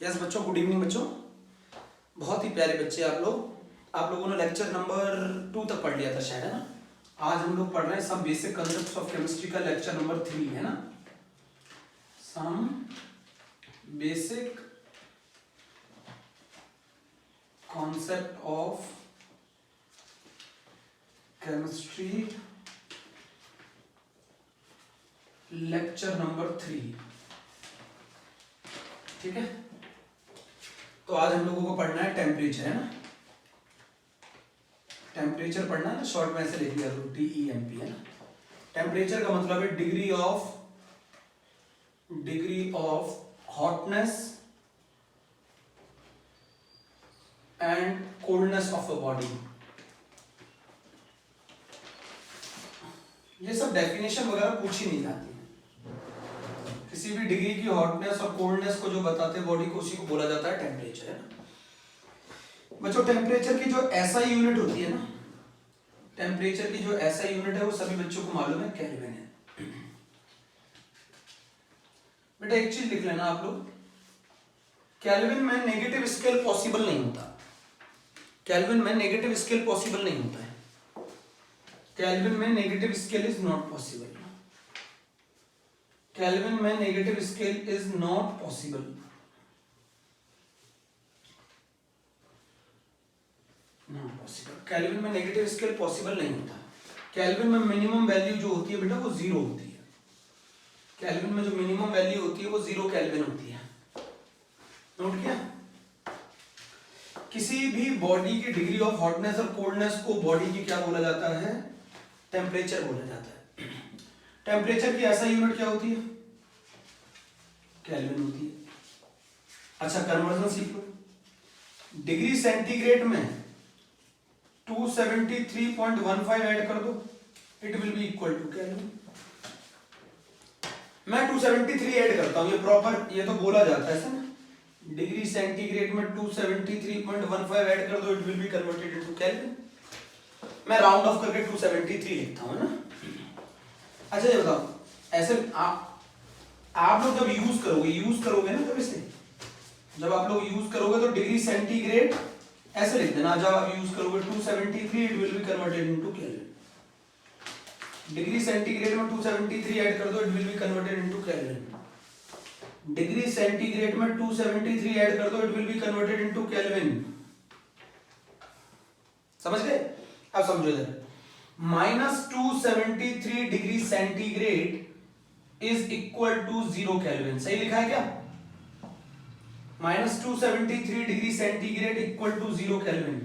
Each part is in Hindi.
यस बच्चों, गुड इवनिंग बच्चों। बहुत ही प्यारे बच्चे आप लोगों ने लेक्चर नंबर 2 तक पढ़ लिया था शायद, है ना। आज हम लोग पढ़ रहे हैं some basic concepts of chemistry का लेक्चर नंबर 3, है ना। Some basic concept of chemistry lecture number 3, ठीक है। तो आज हम लोगों को पढ़ना है टेम्परेचर, है ना। टेम्परेचर पढ़ना है ना, शॉर्ट में ऐसे लिख लिया करो TEMP, है ना। टेम्परेचर का मतलब है degree of hotness and coldness of a body. ये सब डेफिनेशन वगैरह पूछी नहीं जाती है। किसी भी डिग्री की हॉटनेस और कोल्डनेस को जो बताते हैं बॉडी को, उसी को बोला जाता है टेम्परेचर, है ना। बच्चों, टेम्परेचर की जो SI यूनिट होती है ना, टेम्परेचर की जो SI यूनिट है वो सभी बच्चों को मालूम है, केल्विन है। बेटा एक चीज लिख लेना आप लोग, केल्विन में नेगेटिव स्केल पॉसिबल नहीं होता। केल्विन में नेगेटिव स्केल पॉसिबल नहीं होता है। केल्विन में negative scale is not possible. Kelvin में negative scale is not possible. Kelvin में नेगेटिव स्केल पॉसिबल नहीं होता। केल्विन में मिनिमम वैल्यू जो होती है बेटा वो 0 होती है। केल्विन में जो मिनिमम वैल्यू होती है वो 0 केल्विन होती है। नोट किया। किसी भी बॉडी की डिग्री ऑफ हॉटनेस और कोल्डनेस को बॉडी की क्या बोला जाता है? टेम्परेचर बोला जाता है। टेम्परेचर की ऐसा यूनिट क्या होती है? केल्विन होती है। अच्छा, कन्वर्जन सीख लो। डिग्री सेंटीग्रेड में 273.15 ऐड कर दो, it will be equal to kelvin. मैं 273 ऐड करता हूं, ये प्रॉपर, ये तो बोला जाता है ऐसा ना। डिग्री सेंटीग्रेड में 273.15 ऐड कर दो, it will be converted into kelvin. मैं राउंड ऑफ करके 273 लिखता हूं ना। अच्छा ये बताओ, ऐसे आप लोग जब यूज करोगे ना, जब इसे जब आप लोग यूज करोगे तो डिग्री सेंटीग्रेड ऐसे लिख देना। जब आप यूज करोगे 273, it will be converted into kelvin. Degree centigrade में 273 ऐड कर दो, it will be converted into kelvin. Degree centigrade में 273 ऐड कर दो, it will be converted into kelvin. समझ गए? अब समझो इधर, -273 degree centigrade is equal to 0 kelvin. सही लिखा है क्या? -273 degree centigrade equal to 0 kelvin.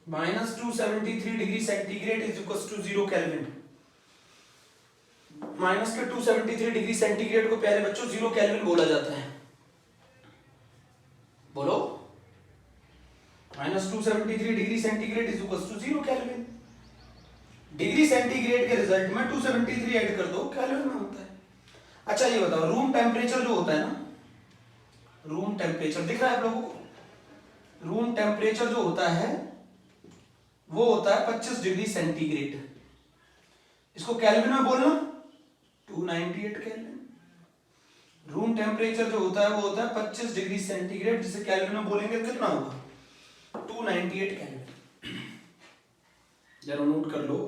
-273 degree centigrade is equal to 0 kelvin. Minus के 273 डिग्री सेंटीग्रेड को प्यारे बच्चों 0 केल्विन बोला जाता है। बोलो, -273 degree centigrade is equal to 0 kelvin. Degree centigrade के रिजल्ट में 273 ऐड कर दो, केल्विन में होता है। अच्छा ये बताओ, रूम टेम्परेचर जो होता है ना, रूम टेम्परेचर दिख रहा है आप लोगों को? रूम टेम्परेचर जो होता है वो होता है 25 डिग्री सेंटीग्रेड। इसको केल्विन में बोलना 298 केल्विन। रूम टेम्परेचर जो होता है वो होता है 25 डिग्री सेंटीग्रेड, जिसे केल्विन में बोलेंगे कितना होगा? 298 केल्विन। जरा नोट कर लो।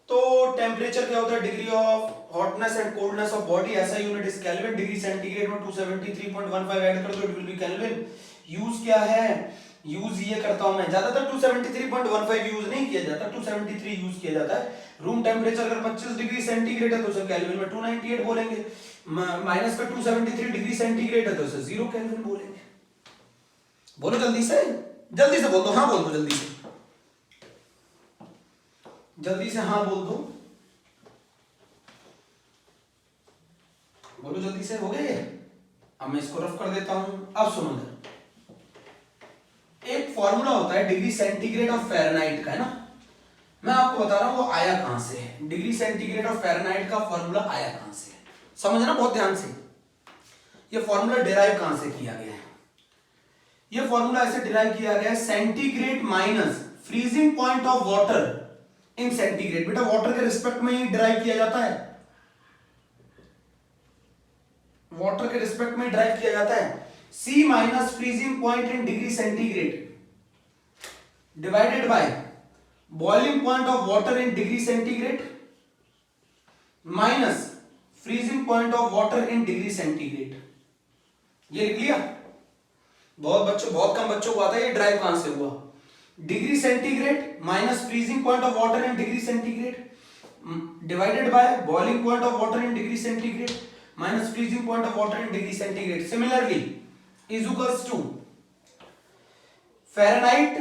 तो टेम्परेचर क्या होता है? Degree of hotness and coldness of body, SI unit is Kelvin. Degree centigrade में 273.15 ऐड कर दो, it will be Kelvin. Use क्या है? यूज ये करता हूं मैं, ज्यादातर 273.15 यूज नहीं किया जाता, 273 यूज किया जाता है। रूम टेम्परेचर अगर 25 डिग्री सेंटीग्रेड है तो उसे केल्विन में 298 बोलेंगे। माइनस का 273 डिग्री सेंटीग्रेड है तो उसे 0 केल्विन बोलेंगे। बोलो जल्दी से बोल दो। हाँ बोल दो जल्दी से हाँ बोल दो। बोलो जल्दी से, हो गया ये? अब मैं इसको रफ कर देता हूं। अब सुनो, एक फॉर्मूला होता है डिग्री सेंटीग्रेड ऑफ फ़ारेनहाइट का, है ना। मैं आपको बता रहा हूं वो आया कहां से है। डिग्री सेंटीग्रेड ऑफ फ़ारेनहाइट का फॉर्मूला आया कहां से है, समझना बहुत ध्यान से। ये फॉर्मूला डिराइव कहां से किया गया है? ये फॉर्मूला ऐसे डिराइव किया गया है, centigrade minus freezing point of water in centigrade. बेटा वाटर के रिस्पेक्ट में ही डिराइव किया जाता है। वाटर के रिस्पेक्ट में ड्राइव किया जाता है, C minus freezing point in degree centigrade divided by boiling point of water in degree centigrade minus freezing point of water in degree centigrade. ये लिख लिया। बहुत कम बच्चों को आता है ये ड्राइव कहां से हुआ। Degree centigrade minus freezing point of water in degree centigrade divided by boiling point of water in degree centigrade minus freezing point of water in degree centigrade. Similarly is equals to Fahrenheit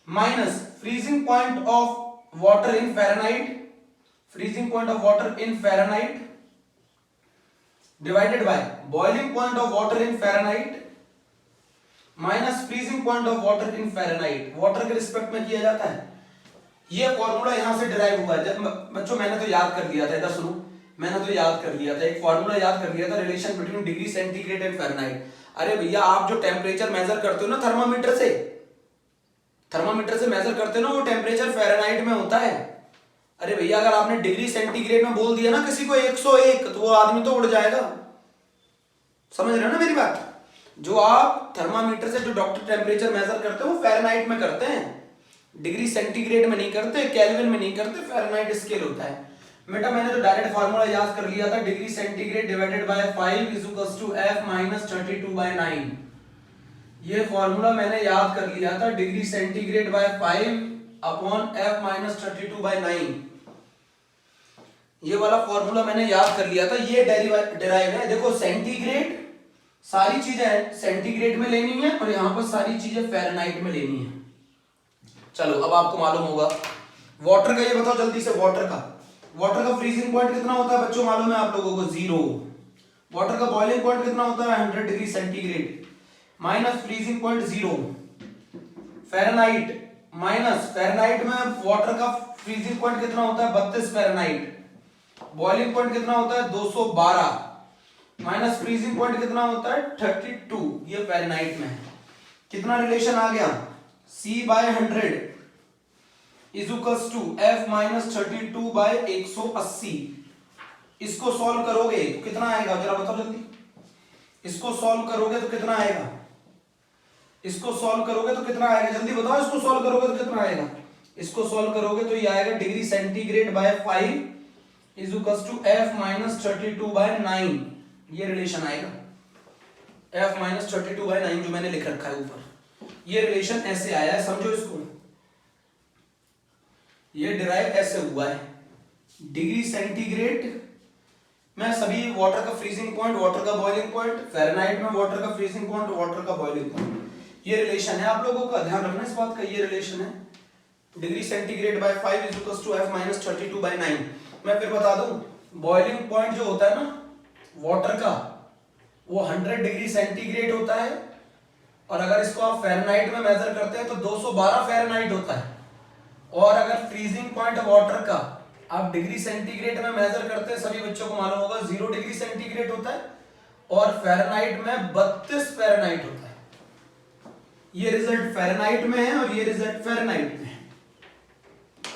minus freezing point of water in Fahrenheit freezing point of water in Fahrenheit divided by boiling point of water in Fahrenheit minus freezing point of water in Fahrenheit। Water के रिस्पेक्ट में किया जाता है। ये फॉर्मूला यहां से डिराइव हुआ है। जब बच्चों मैंने तो याद कर लिया था, इधर सुनो, मैंने तो याद कर लिया था, एक फॉर्मूला याद कर लिया था, relation between degree centigrade and Fahrenheit. अरे भैया आप जो टेम्परेचर मेजर करते हो ना थर्मामीटर से मेजर करते हो ना, वो टेम्परेचर फ़ारेनहाइट में होता है। अरे भैया अगर आपने डिग्री सेंटीग्रेड में बोल दिया ना किसी को 101 तो वो आदमी तो उड़ जाएगा। समझ रहे हो ना मेरी बात। जो आप थर्मामीटर से जो डॉक्टर टेम्परेचर मेजर करते हैं वो फ़ारेनहाइट में करते हैं, डिग्री सेंटीग्रेड में नहीं करते, केल्विन में नहीं करते, फ़ारेनहाइट स्केल होता है। बेटा मैंने तो डायरेक्ट फार्मूला याद कर लिया था, degree centigrade divided by 5 is equals to F minus 32/9। ये फॉर्मूला मैंने याद कर लिया था, degree centigrade by 5 upon F minus 32/9। ये वाला फॉर्मूला मैंने याद कर लिया था। ये डेराइव है। देखो सेंटीग्रेड सारी चीजें सेंटीग्रेड में लेनी है और यहां पर सारी चीजें फ़ारेनहाइट में लेनी है। चलो अब आपको मालूम होगा वाटर का। ये बताओ जल्दी से, वाटर का फ्रीजिंग पॉइंट कितना होता है बच्चों, मालूम है आप लोगों को? 0। वाटर का बॉइलिंग पॉइंट कितना होता है? 100 degree centigrade minus freezing point 0। Fahrenheit minus Fahrenheit में वाटर का फ्रीजिंग पॉइंट कितना होता है? 32 फ़ारेनहाइट। बॉइलिंग पॉइंट कितना होता है? 212 माइनस फ्रीजिंग पॉइंट कितना होता है? 32। ये फ़ारेनहाइट में कितना रिलेशन आ गया? C/100 is equals to F minus 32/180। इसको सॉल्व करोगे तो कितना आएगा जरा बताओ जल्दी। इसको सॉल्व करोगे तो कितना आएगा? इसको सॉल्व करोगे तो कितना आएगा जल्दी बताओ। इसको सॉल्व करोगे तो कितना आएगा? इसको सॉल्व करोगे तो ये आएगा degree centigrade by 5 is equals to F minus 32/9। ये रिलेशन आएगा F माइनस 32/9 जो मैंने लिख रखा है ऊपर। ये रिलेशन ऐसे आया है, समझो इसको। ये डिराइव ऐसे हुआ है, डिग्री सेंटीग्रेड में सभी वाटर का फ्रीजिंग पॉइंट, वाटर का बॉइलिंग पॉइंट, फ़ारेनहाइट में वाटर का फ्रीजिंग पॉइंट, वाटर का बॉइलिंग पॉइंट। ये रिलेशन है, आप लोगों का ध्यान रखना इस बात का। ये रिलेशन है degree centigrade by 5 is equals to F minus 32/9। मैं फिर बता दूं, बॉइलिंग पॉइंट जो होता है ना वाटर का, वो 100 डिग्री सेंटीग्रेड होता है, और अगर इसको आप फ़ारेनहाइट में मेजर करते हैं तो 212 फ़ारेनहाइट होता है। और अगर फ्रीजिंग पॉइंट वाटर का आप डिग्री सेंटीग्रेड में मेजर करते हैं, सभी बच्चों को मालूम होगा 0 डिग्री सेंटीग्रेड होता है, और फ़ारेनहाइट में 32 फ़ारेनहाइट होता है। ये रिजल्ट फ़ारेनहाइट में है और ये रिजल्ट फ़ारेनहाइट में है।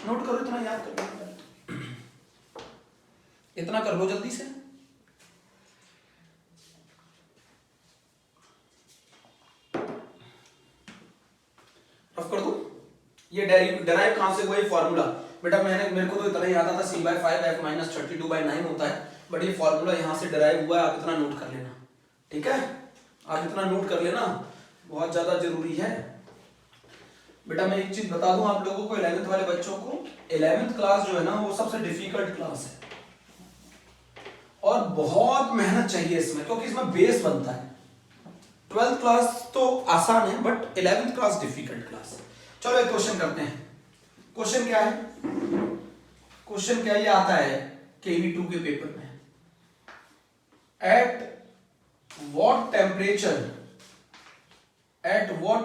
नोट करो, इतना याद करो, इतना कर लो जल्दी से। रफ कर दो। ये डेराइव कहां से हुआ ये फॉर्मूला? बेटा मेरे को तो इतना ही आता था, C/5 F माइनस 32/9 होता है, बट ये फॉर्मूला यहां से डेराइव हुआ है। आप इतना नोट कर लेना, ठीक है? आप इतना नोट कर लेना, बहुत ज्यादा जरूरी है। बेटा मैं एक चीज बता दूं आप लोगों को, 11th वाले बच्चों को, 11th क्लास जो है ना वो सबसे डिफिकल्ट क्लास है और बहुत मेहनत चाहिए इसमें, क्योंकि इसमें बेस बनता है। 12th क्लास तो आसान है, but 11th class difficult class है। चलो एक क्वेश्चन करते हैं। क्वेश्चन क्या है? क्वेश्चन क्या ये आता है KV2 के पेपर में। At what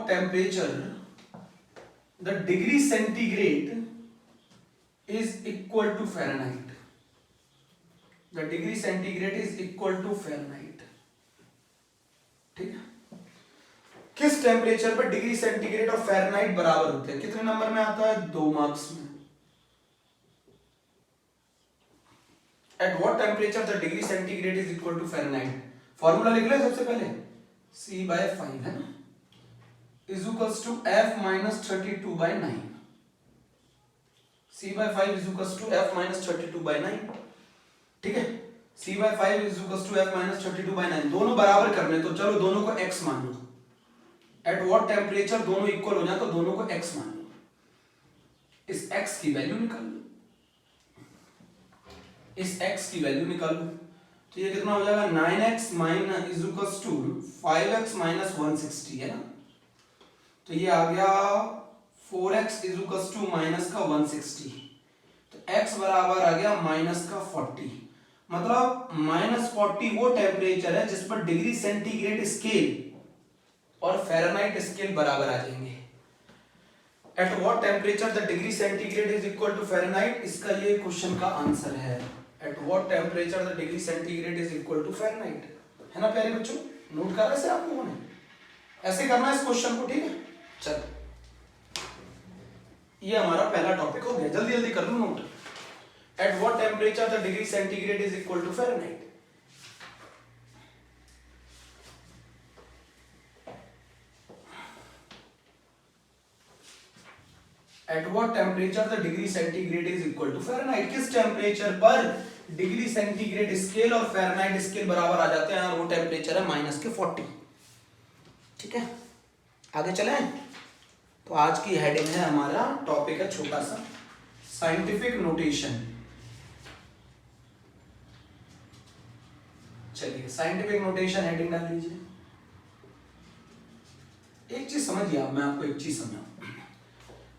temperature the degree centigrade is equal to Fahrenheit. The degree centigrade is equal to Fahrenheit. ठीक है? किस टेम्परेचर पर डिग्री सेंटीग्रेड और फ़ारेनहाइट बराबर होते हैं? कितने नंबर में आता है? 2 मार्क्स में। At what temperature the degree centigrade is equal to Fahrenheit. Formula लिख ले सबसे पहले, c/5 है ना, is equals to f minus 32/9। c/5 is equals to f minus 32/9, ठीक है। c/5 is equals to f minus 32/9, दोनों बराबर करने, तो चलो दोनों को x मान लो। एट व्हाट टेम्परेचर दोनों इक्वल हो जाए तो दोनों को x मान लो। इस x की वैल्यू निकाल लो, इस x की वैल्यू निकाल लो, तो ये कितना हो जाएगा 9x minus is equals to 5x minus 160 है ना, तो ये आ गया 4x is equals to minus का 160, तो x बराबर आ गया माइनस का 40। मतलब माइनस 40 वो टेम्परेचर है जिस पर डिग्री सेंटीग्रेड स्केल और फ़ारेनहाइट स्केल बराबर आ जाएंगे। At what temperature the degree centigrade is equal to Fahrenheit, इसका ये क्वेश्चन का आंसर है। At what temperature the degree centigrade is equal to Fahrenheit, है ना प्यारे बच्चों, नोट कर रहे थे आप लोगों ने, ऐसे करना है इस क्वेश्चन को, ठीक है। चल ये हमारा पहला टॉपिक हो गया, जल्दी जल्दी कर लो note. At what temperature the degree centigrade is equal to Fahrenheit. At what temperature the degree centigrade is equal to Fahrenheit, किस टेम्परेचर पर डिग्री सेंटीग्रेड स्केल और फ़ारेनहाइट स्केल बराबर आ जाते हैं, वो टेम्परेचर है माइनस के 40, ठीक है। आगे चलें, तो आज की हेडिंग है, हमारा टॉपिक है छोटा सा साइंटिफिक नोटेशन। चलिए साइंटिफिक नोटेशन हेडिंग डाल लीजिए। एक चीज समझिए आप, मैं आपको एक चीज समझाऊं।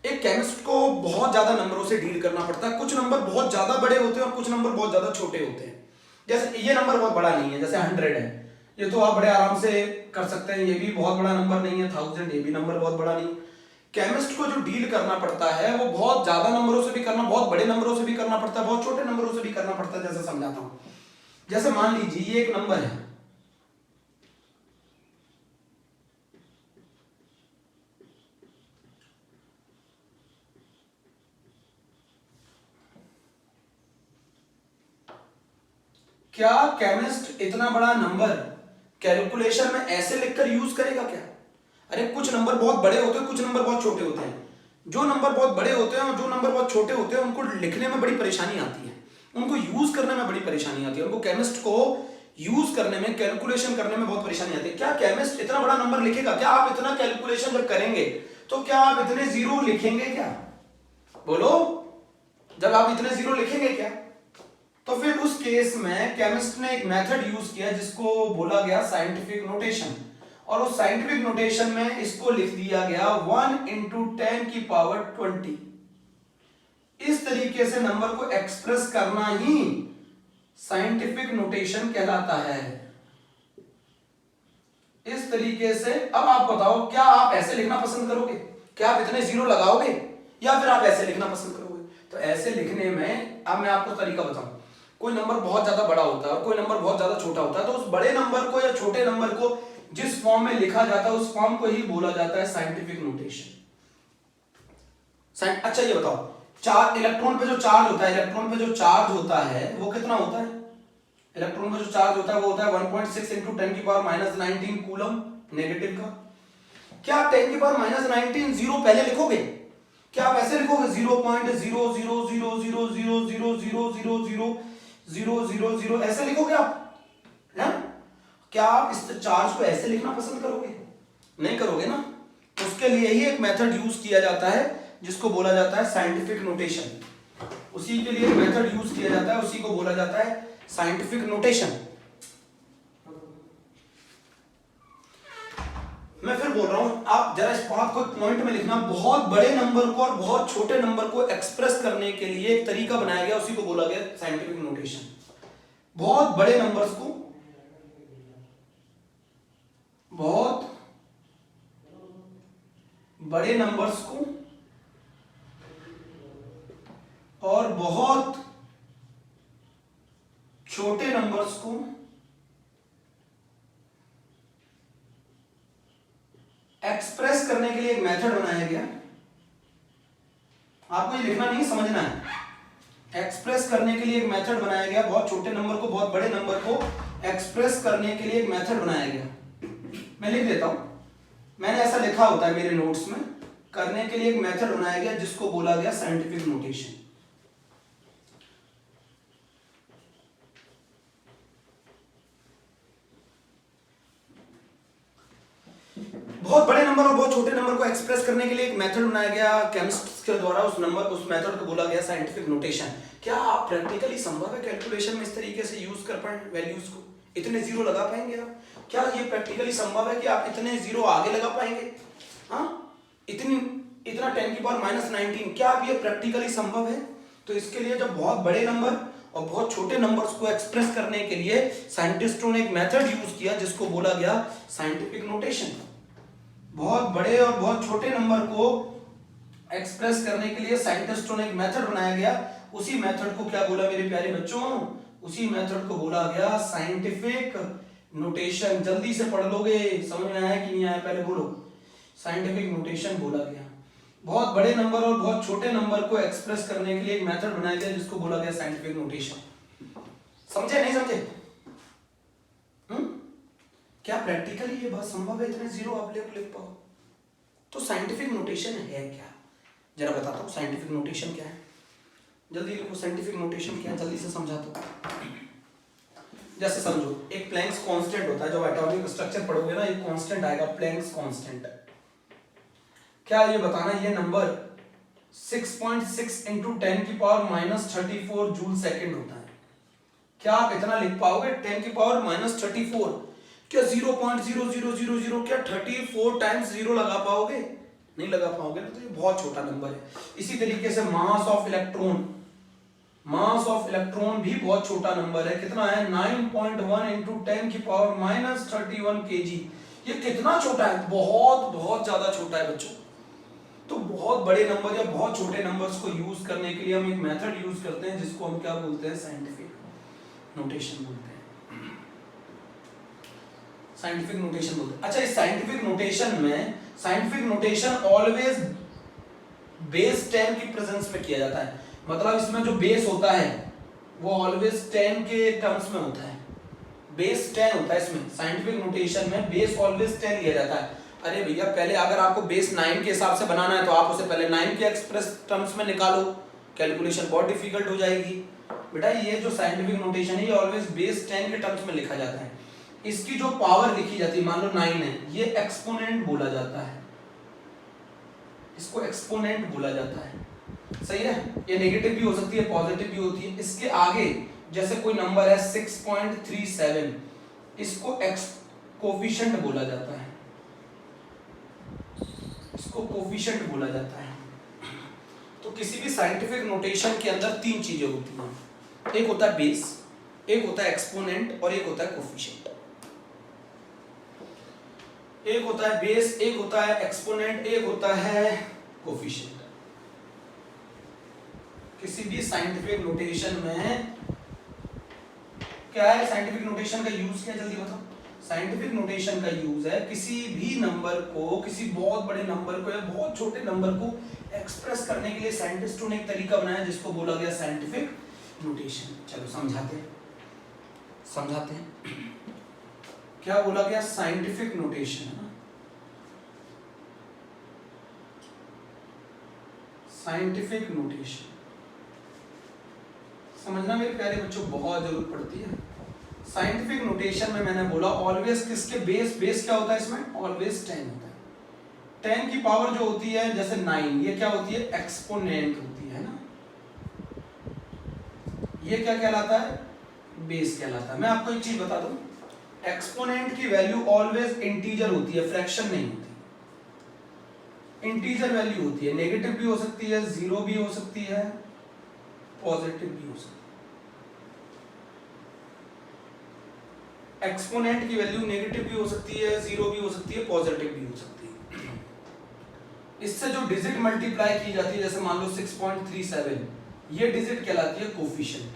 एक केमिस्ट को बहुत ज्यादा नंबरों से डील करना पड़ता है, कुछ नंबर बहुत ज्यादा बड़े होते हैं और कुछ नंबर बहुत ज्यादा छोटे होते हैं। जैसे ये नंबर बहुत बड़ा नहीं है, जैसे 100 है, ये तो आप बड़े आराम से कर सकते हैं, ये भी बहुत बड़ा नंबर नहीं है। 1000 ये भी नंबर बहुत बड़ा नहीं। केमिस्ट को जो डील करना पड़ता है वो बहुत ज्यादा नंबरों से भी करना, बहुत बड़े नंबरों से भी करना पड़ता है, बहुत छोटे नंबरों से भी करना पड़ता है। जैसे समझाता हूं, जैसे मान लीजिए ये एक नंबर है, क्या केमिस्ट इतना बड़ा नंबर कैलकुलेशन में ऐसे लिखकर यूज करेगा क्या? अरे कुछ नंबर बहुत बड़े होते हैं, कुछ नंबर बहुत छोटे होते हैं। जो नंबर बहुत बड़े होते हैं और जो नंबर बहुत छोटे होते हैं उनको लिखने में बड़ी परेशानी आती है, उनको यूज करने में बड़ी परेशानी आती है, उनको केमिस्ट को यूज करने में, कैलकुलेशन करने में बहुत परेशानी आती है। क्या केमिस्ट इतना बड़ा नंबर लिखेगा? क्या आप इतना कैलकुलेशन जब करेंगे तो क्या आप इतने जीरो लिखेंगे क्या? बोलो, जब आप इतने जीरो लिखेंगे क्या? तो फिर उस केस में केमिस्ट ने एक मेथड यूज किया जिसको बोला गया साइंटिफिक नोटेशन, और उस साइंटिफिक नोटेशन में इसको लिख दिया गया 1 × 10⁻20। इस तरीके से नंबर को एक्सप्रेस करना ही साइंटिफिक नोटेशन कहलाता है। इस तरीके से अब आप बताओ, क्या आप ऐसे लिखना पसंद करोगे? क्या आप इतने जीरो लगाओगे या फिर आप ऐसे लिखना पसंद करोगे? तो ऐसे लिखने में अब मैं आपको तरीका बताऊं। कोई नंबर बहुत ज्यादा बड़ा होता है और कोई नंबर बहुत ज्यादा छोटा होता है, तो उस बड़े नंबर को या छोटे नंबर को जिस फॉर्म में लिखा जाता है उस फॉर्म को ही बोला जाता है साइंटिफिक नोटेशन। अच्छा ये बताओ, चार इलेक्ट्रॉन पे जो चार्ज होता है, इलेक्ट्रॉन पे जो चार्ज होता है वो कितना होता है? इलेक्ट्रॉन पे जो चार्ज होता है वो होता है 1.6 × 10⁻−19 कूलम नेगेटिव का। क्या आप 10⁻−19 जीरो पहले लिखोगे? क्या आप ऐसे लिखोगे 0.00000000000 ऐसे लिखोगे आप? है? क्या आप इस चार्ज को ऐसे लिखना पसंद करोगे? नहीं करोगे ना। उसके लिए ही एक मेथड यूज किया जाता है जिसको बोला जाता है साइंटिफिक नोटेशन। उसी के लिए मेथड यूज किया जाता है, उसी को बोला जाता है साइंटिफिक नोटेशन। मैं फिर बोल रहा हूं, आप जरा इस बात को पॉइंट में लिखना, बहुत बड़े नंबर को और बहुत छोटे नंबर को एक्सप्रेस करने के लिए एक तरीका बनाया गया, उसी को बोला गया साइंटिफिक नोटेशन। बहुत बड़े नंबर्स को, बहुत बड़े नंबर्स को और बहुत छोटे नंबर्स को एक्सप्रेस करने के लिए एक मेथड बनाया गया। आपको ये लिखना नहीं, समझना है। एक्सप्रेस करने के लिए एक मेथड बनाया गया, बहुत छोटे नंबर को बहुत बड़े नंबर को एक्सप्रेस करने के लिए एक मेथड बनाया गया। मैं लिख देता हूं, मैंने ऐसा लिखा होता है मेरे नोट्स में, करने के लिए एक मेथड बनाया गया जिसको बोला गया साइंटिफिक नोटेशन। बहुत बड़े नंबर और बहुत छोटे नंबर को एक्सप्रेस करने के लिए एक मेथड बनाया गया केमिस्ट्स के द्वारा, उस मेथड को बोला गया साइंटिफिक नोटेशन। क्या आप प्रैक्टिकली संभव है कैलकुलेशन में इस तरीके से यूज कर पाए वैल्यूज को, इतने जीरो लगा पाएंगे आप? क्या ये प्रैक्टिकली संभव है कि आप इतने जीरो आगे लगा पाएंगे? हाँ, इतना 10 की पावर -19, क्या आप ये प्रैक्टिकली संभव है? तो इसके लिए जब बहुत बड़े नंबर और बहुत छोटे नंबर्स को एक्सप्रेस करने के लिए साइंटिस्टों ने एक मेथड यूज किया जिसको बोला गया साइंटिफिक नोटेशन। बहुत बड़े और बहुत छोटे नंबर को एक्सप्रेस करने के लिए साइंटिस्टों ने एक मेथड बनाया गया। उसी मेथड को क्या बोला मेरे प्यारे बच्चों? उसी मेथड को बोला गया साइंटिफिक नोटेशन। जल्दी से पढ़ लोगे, समझ में आया कि नहीं आया पहले बोलो। साइंटिफिक नोटेशन बोला गया। बहुत बड़े नंबर और बहुत छोटे नंबर को एक्सप्रेस करने के लिए एक मेथड बनाया गया जिसको बोला गया साइंटिफिक नोटेशन। समझे नहीं समझे? क्या प्रैक्टिकली ये बात संभव है इतने जीरो आप लिख पाओ? तो साइंटिफिक नोटेशन है क्या, जरा बताता हूँ साइंटिफिक नोटेशन क्या है। जल्दी लिखो, साइंटिफिक नोटेशन क्या है, जल्दी से समझाता हूँ। जैसे समझो एक प्लैंक्स कांस्टेंट होता है, जब एटॉमिक स्ट्रक्चर पढ़ोगे ना एक कांस्टेंट आएगा प्लैंक्स कांस्टेंट। क्या ये बताना, ये नंबर 6.6 इंटू 10 की पावर -34 जूल सेकंड होता है। क्या आप इतना लिख पाओगे 10 की पावर -34? क्या 0.0000 क्या 34 टाइम्स जीरो लगा पाओगे? नहीं लगा पाओगे ना, तो ये बहुत छोटा नंबर है। इसी तरीके से मास ऑफ इलेक्ट्रॉन भी बहुत छोटा नंबर है। कितना है? 9.1 इंटू 10 की पावर -31 kg। ये कितना छोटा है? बहुत बहुत ज्यादा छोटा है बच्चों। तो बहुत बड़े नंबर या बहुत छोटे नंबर्स को यूज करने के लिए हम एक मेथड यूज करते हैं जिसको हम क्या बोलते हैं? साइंटिफिक नोटेशन बोलते हैं। साइंटिफिक नोटेशन बोलते हैं। अच्छा, इस साइंटिफिक नोटेशन ऑलवेज बेस 10 की प्रेजेंस में किया जाता है। मतलब इसमें जो बेस होता है वो ऑलवेज 10 के टर्म्स में होता है। बेस 10 होता है इसमें, साइंटिफिक नोटेशन में बेस ऑलवेज 10 लिया जाता है। अरे भैया, पहले अगर आपको बेस 9 के हिसाब से बनाना है तो आप उसे पहले 9 के एक्सप्रेस टर्म्स में निकालो, कैलकुलेशन बहुत डिफिकल्ट हो जाएगी। बेटा ये जो साइंटिफिक नोटेशन है ये ऑलवेज बेस 10 के टर्म्स में लिखा जाता है। इसकी जो पावर लिखी जाती है, मान लो 9 है, ये एक्सपोनेंट बोला जाता है, इसको एक्सपोनेंट बोला जाता है। सही है? ये नेगेटिव भी हो सकती है, पॉजिटिव भी होती है। इसके आगे जैसे कोई नंबर है 6.37, इसको कोफिशिएंट बोला जाता है, इसको कोफिशिएंट बोला जाता है। तो किसी भी साइंटिफिक नोटेशन के अंदर तीन चीजें होती हैं, एक होता है बेस, एक होता है एक्सपोनेंट और एक होता है कोफिशिएंट। एक होता है बेस, एक होता है एक्सपोनेंट, एक होता है कोफिशिएंट। किसी भी साइंटिफिक नोटेशन में क्या है? साइंटिफिक नोटेशन का यूज क्या है, जल्दी बताओ। साइंटिफिक नोटेशन का यूज है किसी भी नंबर को, किसी बहुत बड़े नंबर को या बहुत छोटे नंबर को एक्सप्रेस करने के लिए साइंटिस्टों ने एक तरीका बनाया जिसको बोला गया साइंटिफिक नोटेशन। चलो समझाते हैं क्या बोला गया? साइंटिफिक नोटेशन है ना, साइंटिफिक नोटेशन समझना मेरे प्यारे बच्चों बहुत जरूरत पड़ती है। साइंटिफिक नोटेशन में मैंने बोला ऑलवेज किसके बेस क्या होता है इसमें? ऑलवेज 10 होता है। 10 की पावर जो होती है जैसे 9, ये क्या होती है? एक्सपोनेंट होती है ना। ये क्या कहलाता है? बेस कहलाता है। मैं आपको एक चीज बता दूं, एक्सपोनेंट की वैल्यू ऑलवेज इंटीजर होती है, फ्रैक्शन नहीं होती। इंटीजर वैल्यू होती है, नेगेटिव भी हो सकती है, जीरो भी हो सकती है, पॉजिटिव भी हो सकती है। एक्सपोनेंट की वैल्यू नेगेटिव भी हो सकती है, जीरो भी हो सकती है, पॉजिटिव भी हो सकती है। इससे जो डिजिट मल्टीप्लाई की जाती है, जैसे मान लो 6.37, ये डिजिट कहलाती है कोफिशिएंट।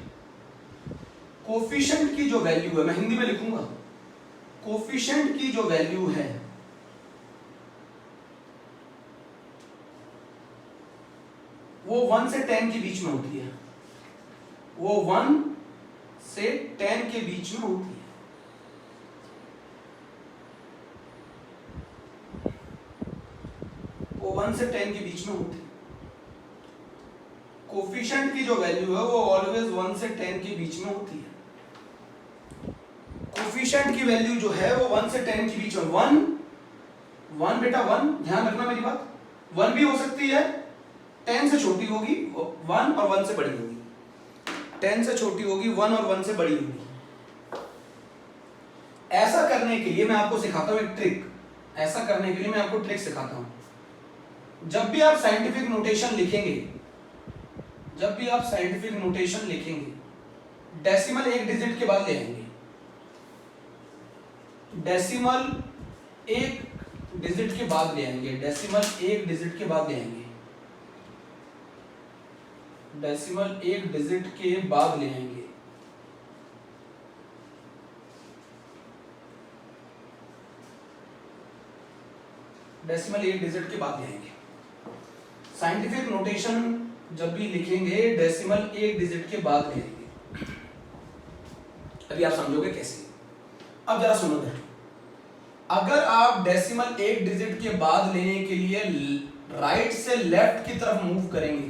कोफिशिएंट की जो वैल्यू है, मैं हिंदी में लिखूंगा, कोफिशिएंट की जो वैल्यू है वो 1 से 10 के बीच में होती है, वो 1 से 10 के बीच में होती है। 1 से 10 के बीच में होती है। कोफिशिएंट की जो वैल्यू है वो ऑलवेज 1 से 10 के बीच में होती है। कोफिशिएंट की वैल्यू जो है वो 1 से 10 के बीच में 1 बेटा 1, ध्यान रखना मेरी बात, 1 भी हो सकती है, 10 से छोटी होगी 1 और 1 से बड़ी होगी, 10 से छोटी होगी 1 और 1 से बड़ी होगी। ऐसा करने के लिए मैं आपको सिखाता हूं एक ट्रिक, ऐसा करने के लिए मैं आपको ट्रिक सिखाता हूं। जब भी आप साइंटिफिक नोटेशन लिखेंगे, जब भी आप साइंटिफिक नोटेशन लिखेंगे, डेसिमल एक डिजिट के बाद ले आएंगे, डेसिमल एक डिजिट के बाद ले आएंगे, डेसिमल एक डिजिट के बाद ले आएंगे, डेसिमल एक डिजिट के बाद ले आएंगे। डेसिमल एक डिजिट के बाद ले आएंगे। साइंटिफिक नोटेशन जब भी लिखेंगे डेसिमल एक डिजिट के बाद ले आएंगे। अभी आप समझोगे कैसे। अब जरा सुनो इधर, अगर आप डेसिमल एक डिजिट के बाद लेने के लिए राइट से लेफ्ट की तरफ मूव करेंगे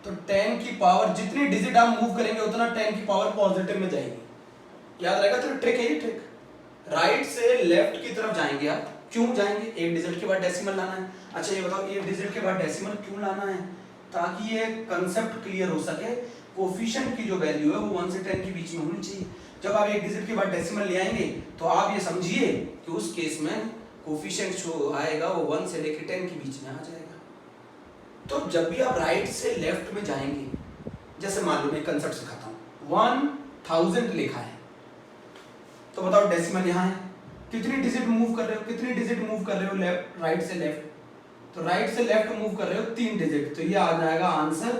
तो 10 की पावर, जितनी डिजिट आप मूव करेंगे उतना 10 की पावर पॉजिटिव में जाएगी। याद रहेगा, तो ट्रिक है ये ट्रिक। राइट से लेफ्ट की तरफ जाएंगे आप, क्यों जाएंगे? एक डिजिट के बाद डेसिमल लाना है। अच्छा ये बताओ, एक डिजिट के बाद डेसिमल क्यों लाना है? ताकि ये कंसेप्ट क्लियर हो सके। कोफिशिएंट की जो वैल्यू है वो 1 से 10 के बीच में होनी चाहिए। जब आप एक डिजिट के बाद डेसिमल ले आएंगे तो आप ये समझिए कि उस केस में कोफिशिएंट जो आएगा वो 1 से लेकर 10 के बीच में आ जाएगा। तो जब भी आप राइट से लेफ्ट में जाएंगे, जैसे मान लो मैं कंसेप्ट सिखाता हूँ, 1000 लिखा है, तो बताओ डेसिमल यहाँ है, कितनी डिजिट मूव कर रहे हो, कितनी डिजिट मूव कर रहे हो लेफ्ट, राइट से लेफ्ट? तो राइट से लेफ्ट मूव कर रहे हो 3 डिजिट, तो ये आ जाएगा आंसर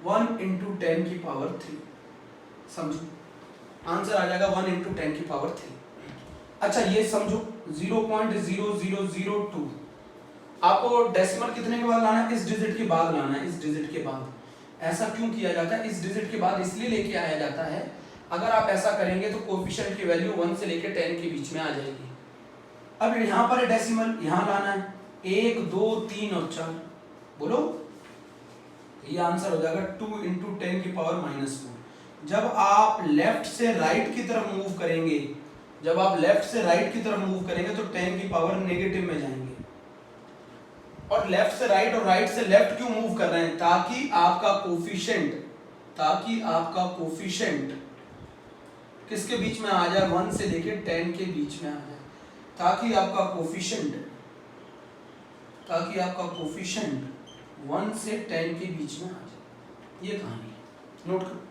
1 × 10 की पावर 3। समझो, आंसर आ जाएगा 1 × 10 की पावर 3। अच्छा ये समझो 0.0002 आपको डेसिमल कितने के बाद लाना है? इस डिजिट के बाद लाना है, इस डिजिट के बाद। ऐसा क्यों किया जाता है? इस डिजिट के बाद इसलिए लेके आया जाता है, अगर आप ऐसा करेंगे तो कोफिशिएंट की वैल्यू 1 से लेकर 10 के बीच में आ जाएगी। अब यहाँ पर डेसिमल, यहाँ लाना है 1, 2, 3 और 4, बोलो, ये आंसर हो जाएगा 2 × 10 की पावर -4। जब आप लेफ्ट से राइट की तरफ मूव करेंगे, जब आप लेफ्ट से राइट की तरफ मूव करेंगे तो 10 की पावर नेगेटिव में जाएंगे। और लेफ्ट से राइट और राइट से लेफ्ट क्यों मूव कर रहे हैं? ताकि आपका कोफिशिएंट किसके बीच में आ जाए? 1 से लेकर 10 के बीच में आ जाए, ताकि आपका कोफिशिएंट 1 से 10 के बीच में आ जाए। ये कहानी है, नोट करो।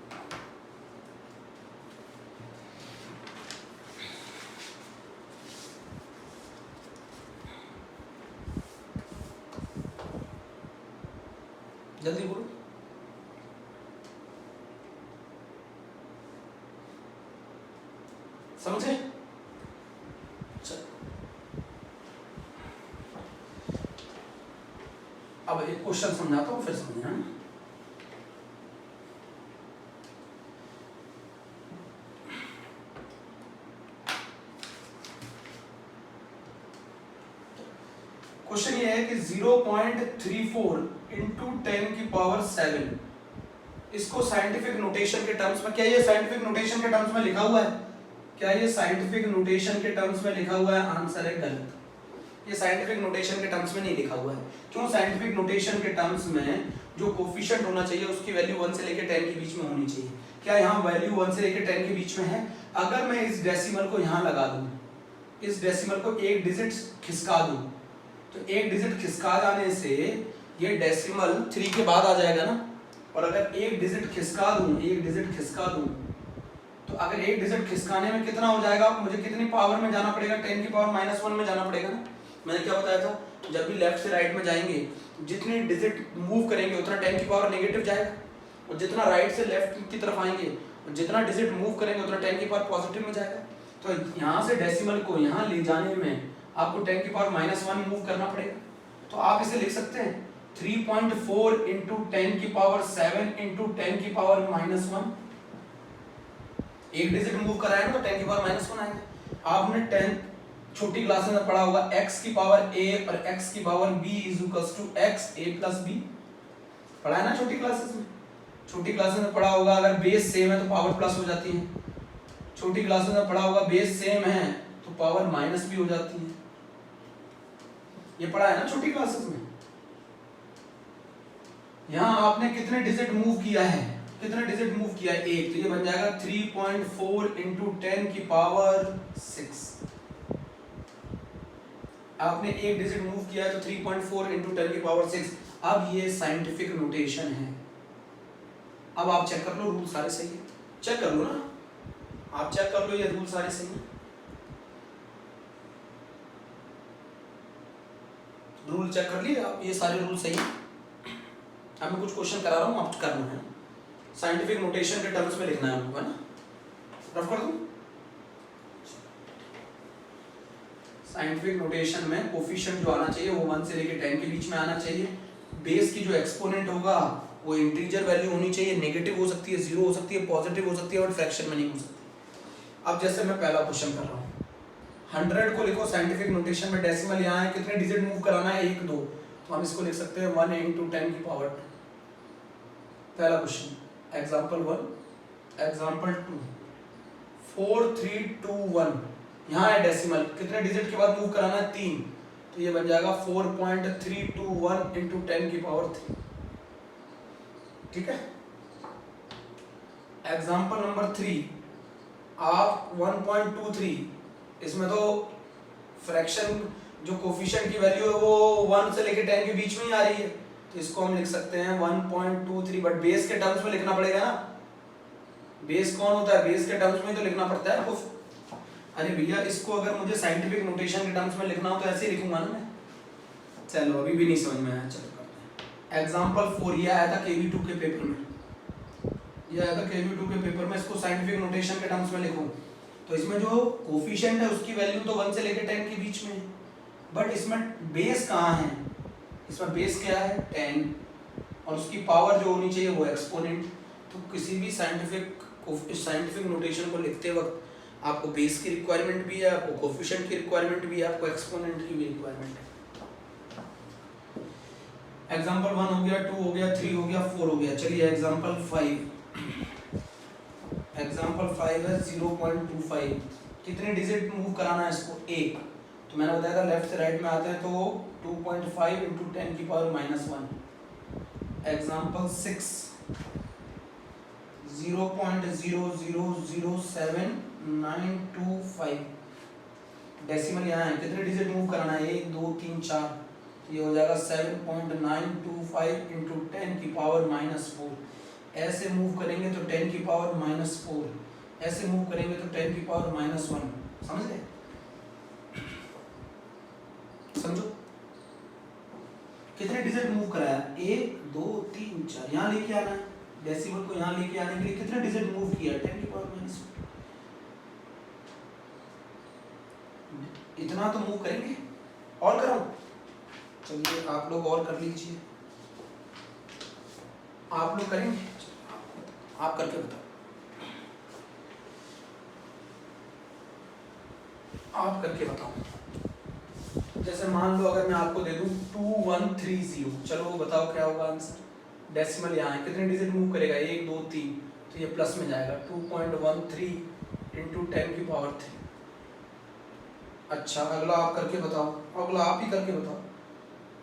जल्दी बोलो। समझे? अब एक क्वेश्चन समझाता हूं, फिर समझना। क्वेश्चन ये है कि 0.34 × 10 की पावर 7, इसको साइंटिफिक नोटेशन के टर्म्स में, क्या ये साइंटिफिक नोटेशन के टर्म्स में लिखा हुआ है? क्या ये साइंटिफिक नोटेशन के टर्म्स में लिखा हुआ है? आंसर है गलत। ये साइंटिफिक नोटेशन के टर्म्स में नहीं लिखा हुआ है। क्यों? साइंटिफिक नोटेशन के टर्म्स में जो कोफिशिएंट होना चाहिए उसकी वैल्यू 1 से लेकर 10 के बीच में होनी चाहिए। क्या यहाँ वैल्यू 1 से लेकर 10 के बीच में है? अगर मैं इस डेसिमल को यहाँ लगा दूं, इस डेसिमल को एक डिजिट खिसका दूं, तो एक डिजिट खिसका जाने से ये डेसिमल 3 के बाद आ जाएगा ना। और अगर एक डिजिट खिसका दूं, तो अगर एक डिजिट खिसकाने में कितना हो जाएगा? मुझे कितनी पावर में जाना पड़ेगा? 10 की पावर -1 में जाना पड़ेगा ना। मैंने क्या बताया था? जब भी लेफ्ट से राइट में जाएंगे, जितनी डिजिट मूव करेंगे उतना 10 की पावर नेगेटिव जाएगा, और जितना राइट से लेफ्ट की तरफ आएंगे और जितना डिजिट मूव करेंगे उतना 10 की पावर पॉजिटिव में जाएगा। तो यहाँ से डेसिमल को यहाँ ले जाने में आपको 10 की पावर -1 मूव करना पड़ेगा। तो आप इसे लिख सकते हैं 3.4 × 10 की पावर 7 × 10 की पावर -1। एक डिजिट मूव कराएगा तो 10 की पावर -1 आएगा। आपने 10 छोटी क्लासेस में पढ़ा होगा x की पावर a और x की power b is equals to x a plus b, पढ़ा है ना छोटी क्लासेस में। छोटी क्लासेस में पढ़ा होगा अगर बेस सेम है तो पावर प्लस हो जाती है, छोटी क्लासेस में पढ़ा होगा बेस सेम है तो पावर माइनस भी हो जाती है, ये पढ़ा है ना छोटी क्लासेस में। यहाँ आपने कितने डिजिट मूव किया है, कितने डिजिट मूव किया है, एक, तो ये बन जाएगा 3.4 इंटू 10 की पावर 6। आपने एक डिजिट मूव किया है तो 3.4 इंटू 10 की पावर 6। अब ये साइंटिफिक नोटेशन है। अब आप चेक कर लो रूल सारे सही है, चेक कर लो ना, आप चेक कर लो ये रूल सारे सही है। रूल चेक कर लिए आप, ये सारे रूल सही है। अब मैं कुछ क्वेश्चन करा रहा हूँ, आप करना है, साइंटिफिक नोटेशन के टर्म्स में लिखना है हमको, है ना। रफ कर दूं, साइंटिफिक नोटेशन में कोफिशिएंट जो आना चाहिए वो 1 से लेके 10 के बीच में आना चाहिए। बेस की जो एक्सपोनेंट होगा वो इंटीजर वैल्यू होनी चाहिए, नेगेटिव हो सकती है, जीरो हो सकती है, पॉजिटिव हो सकती है, और फ्रैक्शन में नहीं हो सकती। अब जैसे मैं पहला क्वेश्चन कर रहा हूँ, 100 को लिखो साइंटिफिक नोटेशन में, डेसिमल यहाँ है, कितने डिजिट मूव कराना है, 1 2, तो हम इसको लिख सकते हैं 1 इंटू 10 की पावर 2। पहला क्वेश्चन एग्जाम्पल 1, एग्जाम्पल 2, 4 3 2 1, यहाँ है डेसिमल, कितने डिजिट के बाद मूव कराना है, 3, तो ये बन जाएगा 4.321 इंटू 10 की पावर 3। ठीक है। एग्जाम्पल नंबर 3, आप 1.23, इसमें तो फ्रैक्शन जो कोफिशिएंट की वैल्यू है वो 1 से लेके 10 के बीच में ही आ रही है, तो इसको हम लिख सकते हैं 1.23, बट बेस के टर्म्स में लिखना पड़ेगा ना, बेस कौन होता है, बेस के टर्म्स में तो लिखना पड़ता है। अरे भैया इसको अगर मुझे साइंटिफिक नोटेशन के टर्म्स में लिखना हो तो ऐसे ही लिखूंगा ना मैं। चलो अभी भी नहीं समझ में आया, चलो करते हैं। एग्जाम्पल 4, ये आया था KV2 के पेपर में, ये आया था KV2 के पेपर में, इसको साइंटिफिक नोटेशन के टर्म्स में लिखूं तो इसमें जो कोफिशिएंट है उसकी वैल्यू तो 1 से लेकर 10 के बीच में है, बट इसमें बेस कहाँ है, इसमें बेस क्या है 10, और उसकी पावर जो होनी चाहिए वो एक्सपोनेंट। तो किसी भी साइंटिफिक नोटेशन को लिखते वक्त आपको बेस की रिक्वायरमेंट भी है, आपको कोफिशिएंट की रिक्वायरमेंट भी है, आपको एक्सपोनेंट की भी रिक्वायरमेंट है। एग्जाम्पल 1 हो गया, 2 हो गया, 3 हो गया, 4 हो गया। चलिए एग्जाम्पल 5, एग्जाम्पल 5 है 0.25, कितने डिजिट मूव कराना है इसको, 1, तो मैंने बताया था लेफ्ट से राइट में आते हैं तो 2.5 इंटू 10 की पावर -1। एग्जाम्पल 6, 0.0007925, डेसिमल यहाँ है, कितने डिजिट मूव कराना है, 1 2 3 4, ये हो जाएगा 7.925 इंटू 10 की पावर -4। ऐसे मूव करेंगे तो 10 की पावर -4, ऐसे मूव करेंगे तो 10 की पावर -1। समझ गए, समझो कितने डिजिट मूव कराया, 1 2 3 4, यहाँ लेके आना है, डेसिमल को यहाँ लेके आने के लिए कितने डिजिट मूव किया, 10 की पावर -1, इतना तो मूव करेंगे। और करो, चलिए आप लोग और कर लीजिए, आप लोग करेंगे, आप करके बताओ, आप करके बताओ। जैसे मान लो अगर मैं आपको दे दूं 2130, चलो वो बताओ क्या होगा आंसर। डेसिमल यहाँ है, कितने डिजिट मूव करेगा, 1 2 3, तो ये प्लस में जाएगा 2.13 इंटू 10 की पावर 3। अच्छा अगला आप करके बताओ, अगला आप ही करके बताओ,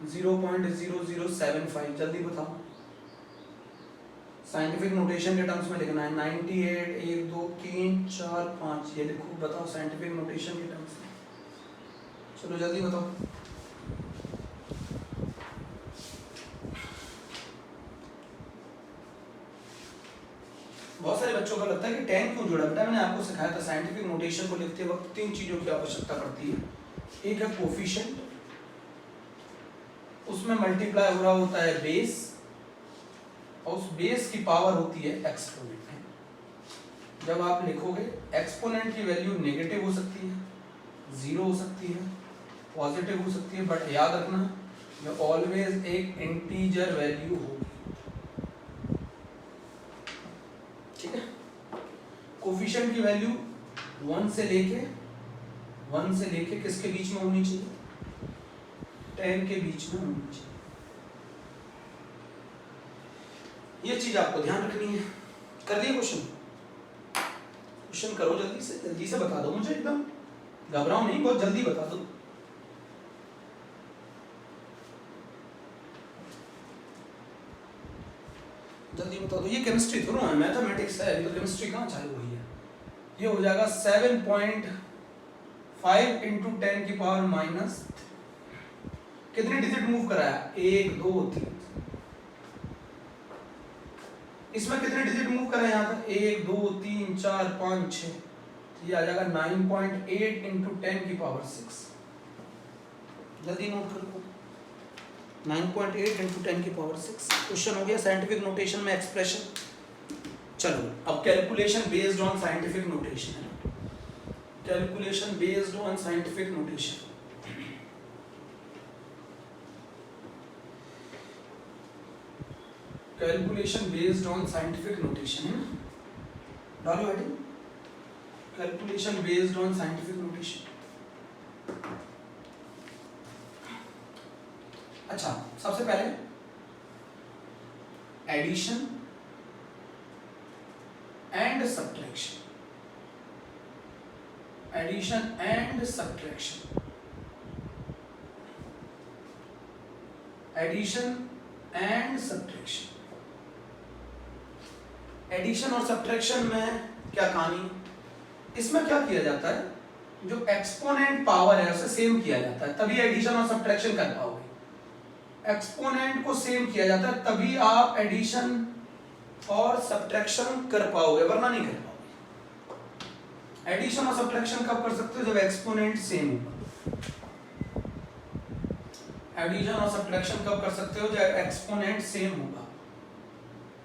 0.0075, जल्दी बताओ। साइंटिफिक नोटेशन के टर्म्स में लिखना है, 98 1 2 3 4 5, ये लिखो, बताओ साइंटिफिक नोटेशन के टर्म्स में, चलो जल्दी बताओ। बहुत सारे बच्चों को लगता है कि 10 क्यों जुड़ा, बेटा मैंने आपको सिखाया था साइंटिफिक नोटेशन को लिखते वक्त 3 चीजों की आवश्यकता पड़ती है। एक है कोफिशिएंट, उसमें मल्टीप्लाई हो रहा होता है बेस, और उस बेस की पावर होती है एक्सपोनेंट। जब आप लिखोगे एक्सपोनेंट की वैल्यू नेगेटिव हो सकती है, जीरो हो सकती है, पॉजिटिव हो सकती है, बट याद रखना ये ऑलवेज एक इंटीजर वैल्यू होगी। ठीक है, कोफिशिएंट की वैल्यू 1 से लेके 1 से लेके किसके बीच में होनी चाहिए, 10 के बीच में होनी चाहिए। ये चीज आपको ध्यान रखनी है। कर दिए क्वेश्चन? क्वेश्चन करो जल्दी से बता दो मुझे, एकदम घबराओ नहीं, बहुत जल्दी बता दो। जल्दी बता दो। ये केमिस्ट्री थोड़ा है, मैथमेटिक्स है, अभी तो केमिस्ट्री कहाँ चालू हुई है। ये हो जाएगा 7.5 इंटू 10 की पावर माइनस, कितने डिजिट मूव कराया, 1 2 3। इसमें कितने डिजिट मूव कराए यहाँ पर, 1 2 3 4 5 6, तो ये आ जाएगा 9.8 इंटू 10 की पावर 6। जल्दी नोट कर लो, 9.8 इंटू 10 की पावर 6। क्वेश्चन हो गया साइंटिफिक नोटेशन में एक्सप्रेशन। चलो अब calculation based on scientific notation है, calculation based on scientific notation. Calculation based on scientific notation है, डालो heading, calculation based on scientific notation. अच्छा, सबसे पहले addition and subtraction, addition and subtraction, addition and subtraction. Addition और सब्ट्रैक्शन में क्या कहानी, इसमें क्या किया जाता है, जो एक्सपोनेंट पावर है उसे सेम किया जाता है, तभी एडिशन और सब्ट्रैक्शन कर पाओगे। एक्सपोनेंट को सेम किया जाता है तभी आप एडिशन और सब्ट्रैक्शन कर पाओगे, वरना नहीं कर पाओगे। एडिशन और सब्ट्रैक्शन कब कर सकते हो, जब एक्सपोनेंट सेम होगा। एडिशन और सब्ट्रैक्शन कब कर सकते हो, जब एक्सपोनेंट सेम होगा।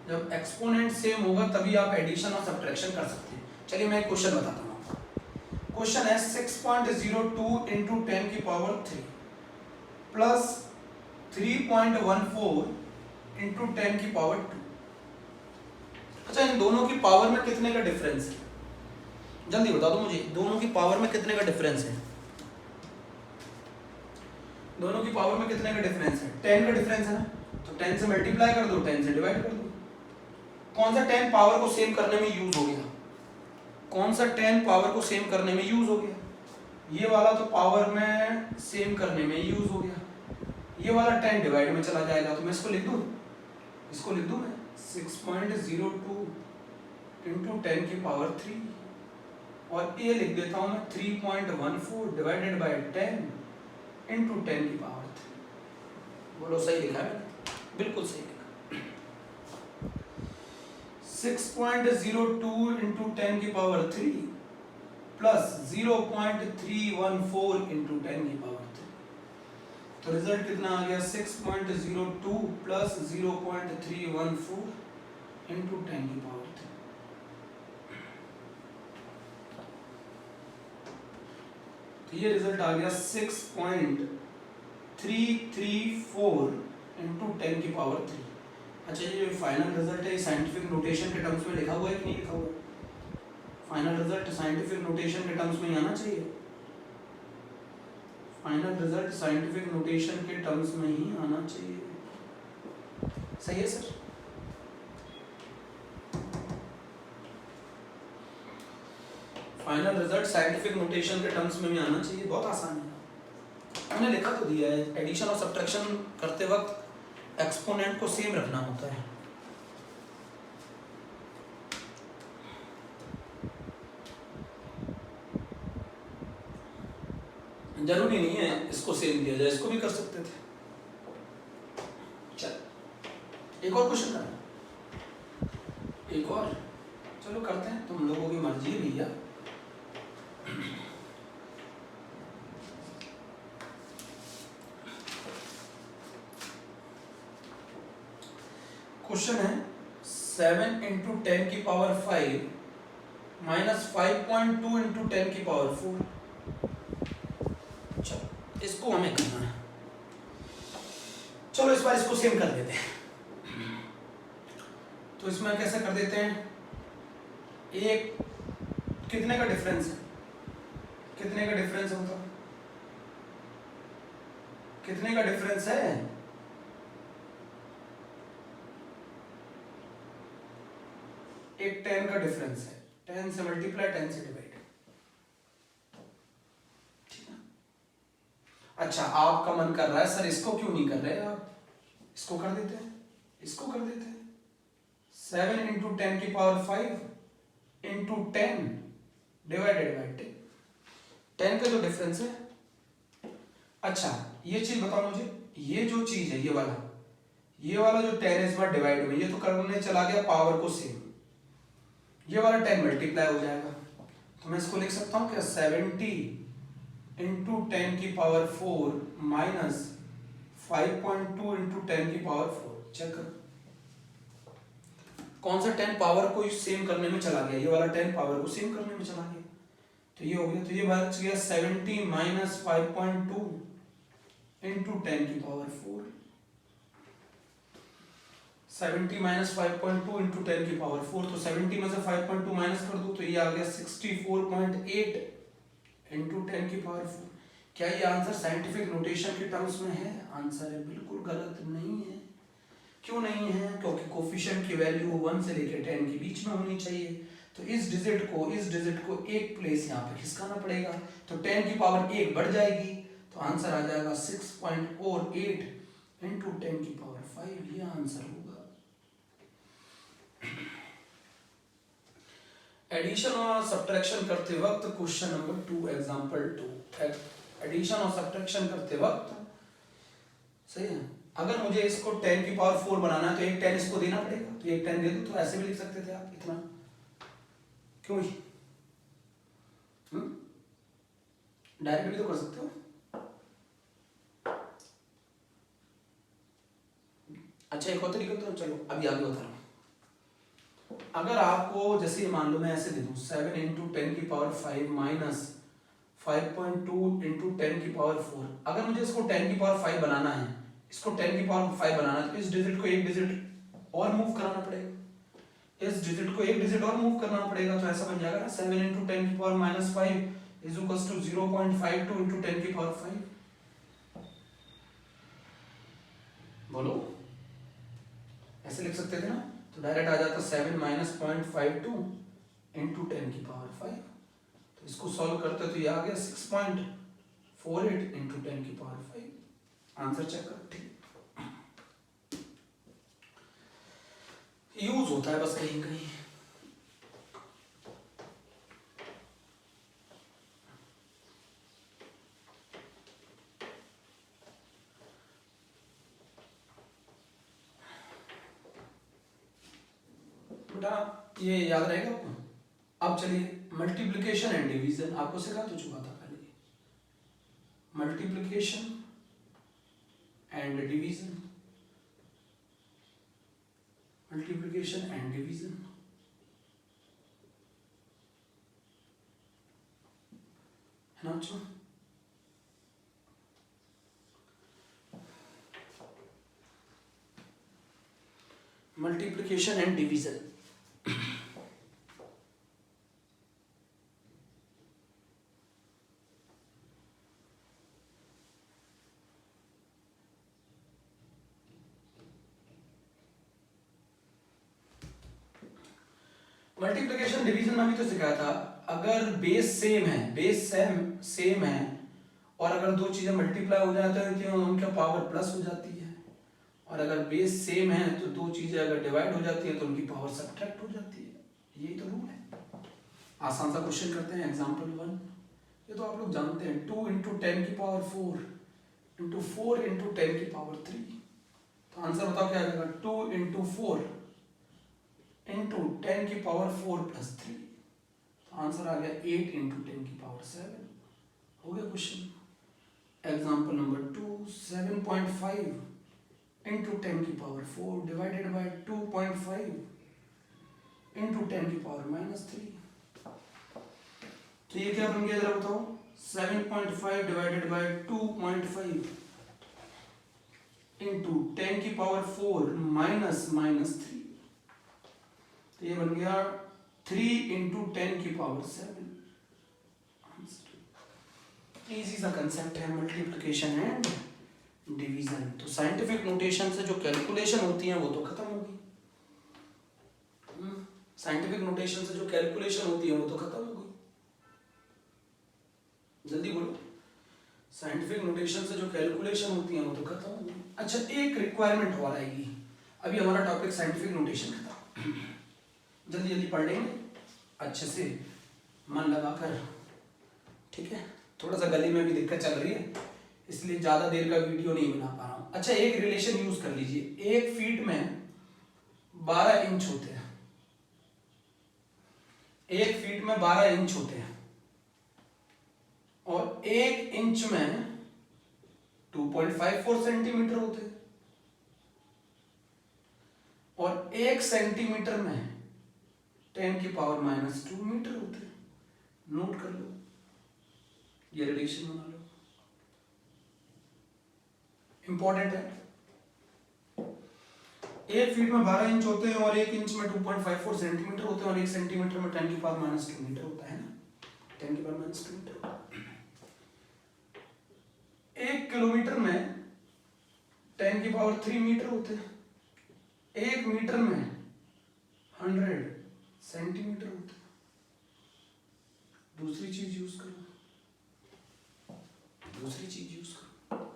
जब एक्सपोनेंट सेम होगा तभी आप एडिशन और सब्ट्रैक्शन कर सकते हैं। चलिए मैं एक क्वेश्चन बताता हूँ। क्वेश्चन है 6.02 इंटू 10 की पावर 3 प्लस 3.14 इंटू 10 की पावर 2। अच्छा, इन दोनों की पावर में कितने का डिफरेंस है, जल्दी बता दो मुझे, दोनों की पावर में कितने का डिफरेंस है, दोनों की पावर में कितने का डिफरेंस है, 10 का डिफरेंस है ना, तो 10 से मल्टीप्लाई कर दो, 10 से डिवाइड कर दो। कौन सा 10 पावर को सेम करने में यूज हो गया, कौन सा 10 पावर को सेम करने में यूज हो गया, ये वाला तो पावर में सेम करने में यूज हो गया, ये वाला 10 डिवाइड में चला जाएगा, तो मैं इसको लिख दूं, इसको लिख दूं मैं 6.02 इंटू 10 की पावर 3, और ये लिख देता हूं मैं 3.14 डिवाइडेड बाय 10 इंटू 10 की पावर 3। बोलो सही लिखा है, बिल्कुल सही लिखा। 6.02 इंटू 10 की पावर 3 प्लस 0.314 इंटू 10 की पावर 3, तो रिजल्ट कितना आ गया, 6.02 प्लस 0.314 इंटू 10 की पावर 3। तो ये रिजल्ट आ गया 6.334 इंटू 10 की पावर 3। अच्छा, ये फाइनल रिजल्ट है, साइंटिफिक नोटेशन के टर्म्स में लिखा हुआ है कि नहीं लिखा हुआ है, फाइनल रिजल्ट साइंटिफिक नोटेशन के टर्म्स में आना चाहिए, फाइनल रिजल्ट साइंटिफिक नोटेशन के टर्म्स में ही आना चाहिए। सही है sir? Final result scientific notation के टर्म्स में भी आना चाहिए, बहुत आसान है, हमने लिखा तो दिया है। एडिशन और सब्ट्रैक्शन करते वक्त एक्सपोनेंट को सेम रखना होता है। जरूरी नहीं है इसको सेम दिया जाए, इसको भी कर सकते थे। चल एक और क्वेश्चन करना, एक और, चलो करते हैं, तुम लोगों की मर्जी है भैया। क्वेश्चन है 7 इंटू 10 की पावर 5 माइनस 5.2 इंटू 10 की पावर 4। चलो इसको हमें करना है, चलो इस बार इसको सेम कर देते हैं। तो इसमें कैसे कर देते हैं, एक कितने का डिफरेंस है, कितने का डिफरेंस होगा, कितने का डिफरेंस है, एक 10 का डिफरेंस है, 10 से मल्टीप्लाई 10 से डिवाइड, ठीक है। अच्छा आपका मन कर रहा है सर इसको क्यों नहीं कर रहे आप, इसको कर देते हैं, इसको कर देते हैं, 7 इंटू 10 की पावर 5 इंटू 10 डिवाइडेड बाई 10 का जो डिफरेंस है। अच्छा ये चीज बताओ मुझे, ये जो चीज है ये वाला जो 10 इस बार डिवाइड में, ये तो करने चला गया पावर को सेम, ये वाला 10 मल्टीप्लाई हो जाएगा, तो मैं इसको लिख सकता हूं क्या 70 इंटू 10 की पावर 4 माइनस 5.2 इंटू 10 की पावर 4। चेक करो कौन सा 10 पावर को सेम करने में चला गया, ये वाला 10 पावर को सेम करने में चला गया, तो ये हो गया, तो ये बच गया 70 माइनस 5.2 इंटू 10 की पावर 4, 70 माइनस 5.2 इंटू 10 की पावर 4, तो 70 में से 5.2 माइनस कर दो तो ये आ गया 64.8 इंटू 10 की पावर 4। क्या ये आंसर साइंटिफिक नोटेशन के टर्म्स में है? आंसर है बिल्कुल गलत नहीं है। क्यों नहीं है? क्योंकि कोफिशिएंट की वैल्यू 1 से लेकर 10 के बीच में होनी चाहिए, तो इस डिजिट को एक प्लेस यहाँ पे खिसकाना पड़ेगा, तो 10 की पावर 1 बढ़ जाएगी, तो आंसर आ जाएगा 6.48 इंटू 10 की पावर 5, ये आंसर होगा। एडिशन और सब्ट्रैक्शन करते वक्त क्वेश्चन नंबर 2 एग्जांपल 2, एडिशन और सब्ट्रैक्शन करते वक्त सही है, अगर मुझे इसको 10 की पावर 4 बनाना है तो एक 10 इसको देना पड़ेगा, तो एक 10 दे दूं, तो ऐसे भी लिख सकते थे आप, इतना क्यों ही डायरेक्ट भी तो कर सकते हो। अच्छा एक और तरीका तो चलो अभी आगे बता रहा हूं, अगर आपको जैसे मान लो मैं ऐसे दे दूं 7 इंटू 10 की पावर 5 माइनस 5.2 इंटू 10 की पावर 4, अगर मुझे इसको 10 की पावर 5 बनाना है, इसको 10 की पावर 5 बनाना है, तो इस डिजिट को एक डिजिट और मूव कराना पड़ेगा, इस डिजिट को एक डिजिट और मूव करना पड़ेगा, तो ऐसा बन जाएगा ना 7 इंटू 10 की power minus 5 is equals to 0.52 into 10 की पावर 5। बोलो ऐसे लिख सकते थे ना, तो डायरेक्ट आ जाता 7 माइनस 0.52 इंटू 10 की पावर 5, तो इसको सॉल्व करते तो ये आ गया 6.48 इंटू 10 की पावर 5। आंसर चेक करो, ठीक यूज होता है बस कहीं कहीं। बेटा ये याद रहेगा आपको। अब चलिए मल्टीप्लिकेशन एंड डिवीजन आपको सिखा तो चुका था पहले, multiplication and division, multiplication and division है ना बच्चों। Multiplication and division multiplication division में भी तो सिखाया था, अगर बेस सेम है, बेस सेम है और अगर दो चीजें मल्टीप्लाई हो जाती हैं तो उनका पावर प्लस हो जाती है, और अगर बेस सेम है तो दो चीजें अगर डिवाइड हो जाती है तो उनकी पावर सब्ट्रैक्ट हो जाती है, यही तो रूल है। आसान सा क्वेश्चन करते हैं एग्जांपल 1, ये तो आप लोग जानते हैं 2 इंटू 10 की पावर 4 इंटू 4 इंटू 10 की पावर 3, तो आंसर बताओ क्या आ जाएगा 2 इंटू 4 इंटू 10 की पावर 4 प्लस 3, तो आंसर आ गया 8 इंटू 10 की पावर 7। हो गया क्वेश्चन। एग्जांपल नंबर 2, 7.5 इंटू 10 की पावर 4 डिवाइडेड बाय 2.5 इंटू 10 की पावर -3, तो ये क्या बन गया जरा बताओ, 7.5 डिवाइडेड बाय 2.5 इंटू 10 की पावर 4 -3, तो ये बन गया 3 इंटू 10 की पावर 7 आंसर। इजी सा कंसेप्ट है, मल्टीप्लिकेशन एंड डिवीजन। तो साइंटिफिक नोटेशन से जो कैलकुलेशन होती है वो तो खत्म होगी। साइंटिफिक नोटेशन से जो कैलकुलेशन होती है वो तो खत्म हो गई। जल्दी बोलो। साइंटिफिक नोटेशन से जो कैलकुलेशन होती है वो तो खत्म हो गई। अच्छा, एक रिक्वायरमेंट और आएगी। अभी हमारा टॉपिक साइंटिफिक नोटेशन का था, जल्दी जल्दी पढ़ लेंगे अच्छे से मन लगाकर, ठीक है। थोड़ा सा गले में भी दिक्कत चल रही है, इसलिए ज्यादा देर का वीडियो नहीं बना पा रहा हूं। अच्छा, एक रिलेशन यूज कर लीजिए। 1 फीट में 12 इंच होते हैं। 1 फीट में 12 इंच होते हैं और 1 इंच में 2.54 सेंटीमीटर होते हैं और 1 सेंटीमीटर में 10⁻⁻² मीटर होते हैं। नोट कर लो, ये रिलेशन बना लो, इंपॉर्टेंट है। 1 फीट में 12 इंच होते हैं और 1 इंच में 2.54 सेंटीमीटर होते हैं और 1 सेंटीमीटर में 10⁻⁻² मीटर होता है ना, 10⁻⁻² मीटर। 1 किलोमीटर में 10⁻³ मीटर होते हैं। 1 मीटर में 100 सेंटीमीटर होते हैं। दूसरी चीज यूज करो, दूसरी चीज यूज करो,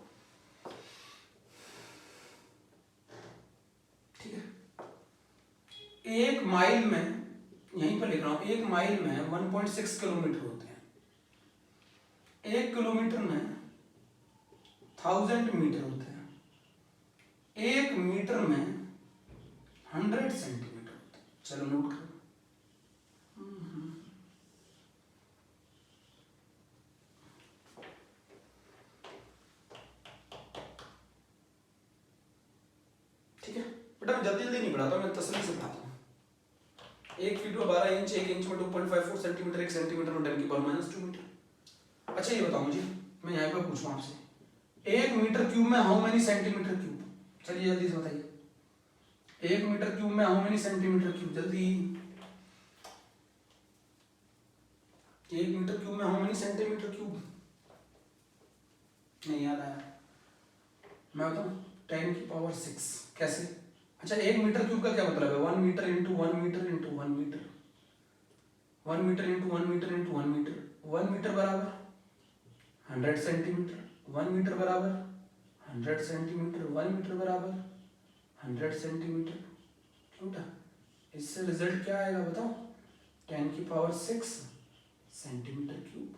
ठीक है। 1 माइल में, यहीं पर लिख रहा हूं, 1 माइल में 1.6 किलोमीटर होते हैं। 1 किलोमीटर में 1000 मीटर होते हैं। 1 मीटर में 100 सेंटीमीटर होते हैं। चलो नोट करो। ठीक है बेटा, मैं जल्दी जल्दी नहीं पढ़ाता, मैं तसल्ली से पढ़ाता हूँ। 1 फीट में 12 इंच, 1 इंच में 2.54 सेंटीमीटर, 1 सेंटीमीटर में 10⁻⁻² मीटर। अच्छा, ये बताओ मुझे, मैं यहाँ पर पूछूँ आपसे, 1 मीटर क्यूब में हाउ मेनी सेंटीमीटर क्यूब? चलिए जल्दी से बताइए। 1 मीटर क्यूब में हाउ मेनी सेंटीमीटर क्यूब? जल्दी। 1 मीटर क्यूब में हाउ मेनी सेंटीमीटर क्यूब? नहीं याद आया, मैं बताऊं, 10⁻⁶। कैसे? अच्छा, 1 मीटर क्यूब का क्या मतलब है? 1 metre into 1 metre into 1 metre, 1 metre into 1 metre into 1 metre. 1 metre बराबर 100 सेंटीमीटर, 1 मीटर बराबर 100 सेंटीमीटर, 1 मीटर बराबर 100 सेंटीमीटर। क्यों बेटा? इससे रिजल्ट क्या आएगा बताओ? 10⁻⁶ सेंटीमीटर क्यूब।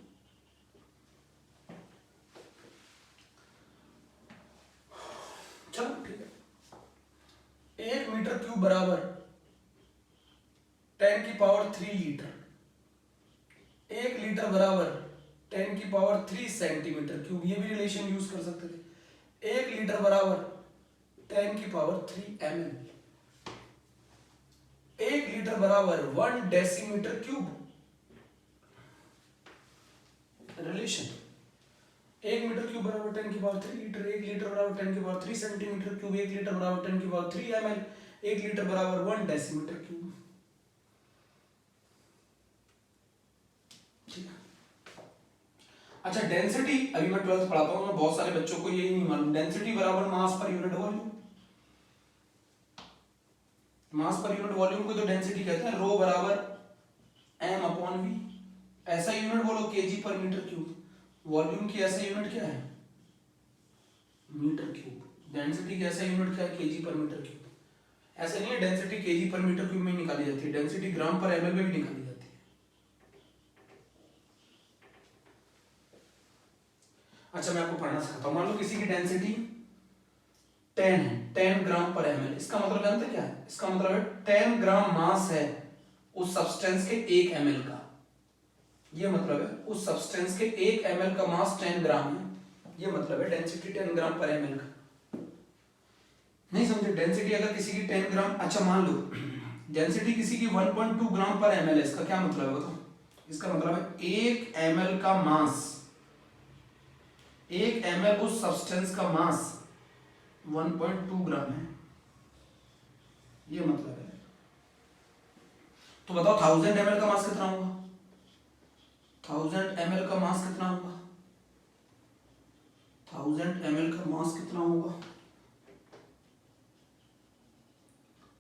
चलो ठीक है। 1 मीटर क्यूब बराबर 10⁻³ लीटर। 1 लीटर बराबर 10⁻³ सेंटीमीटर क्यूब। ये भी रिलेशन यूज कर सकते थे। 1 लीटर बराबर 10⁻³ ml। 1 लीटर बराबर 1 decimetre cube. Relation 1 metre cube बराबर 10⁻³ लीटर, 1 लीटर बराबर 10⁻³ सेंटीमीटर क्यूब, 1 लीटर बराबर 10⁻³ ml, 1 लीटर बराबर 1 डेसीमीटर क्यूब। ठीक है। अच्छा, डेंसिटी, अभी मैं 12th पढ़ाता हूँ, मैं बहुत सारे बच्चों को यही नहीं मालूम। डेंसिटी बराबर मास पर यूनिट वॉल्यूम। मास पर यूनिट वॉल्यूम को तो डेंसिटी कहते हैं। रो बराबर m/v। ऐसा यूनिट बोलो kg पर मीटर क्यूब। वॉल्यूम की ऐसा यूनिट क्या है? Metre cube. डेंसिटी की ऐसा यूनिट क्या है? kg पर मीटर क्यूब। ऐसा नहीं है डेंसिटी kg पर मीटर क्यूब में ही निकाली जाती है, डेंसिटी ग्राम पर ml में भी निकाली जाती है। अच्छा, मैं आपको पढ़ना सिखाता हूँ। मान लो किसी की डेंसिटी 10 है, 10 ग्राम पर ml। इसका मतलब जानते क्या है? इसका मतलब है 10 ग्राम मास है उस सब्सटेंस के 1 ml का। ये मतलब है उस सब्सटेंस के 1 ml का मास 10 ग्राम है। ये मतलब है डेंसिटी 10 ग्राम पर ml का। नहीं समझे? डेंसिटी अगर किसी की 10 ग्राम, अच्छा मान लो डेंसिटी किसी की 1.2 ग्राम पर ml है। इसका क्या मतलब है बताओ? इसका मतलब है 1 ml का मास, 1 ml उस सब्सटेंस का मास 1.2 ग्राम है। ये मतलब है। तो बताओ 1000 ml का मास कितना होगा? 1000 ml का मास कितना होगा? 1000 ml का मास कितना होगा,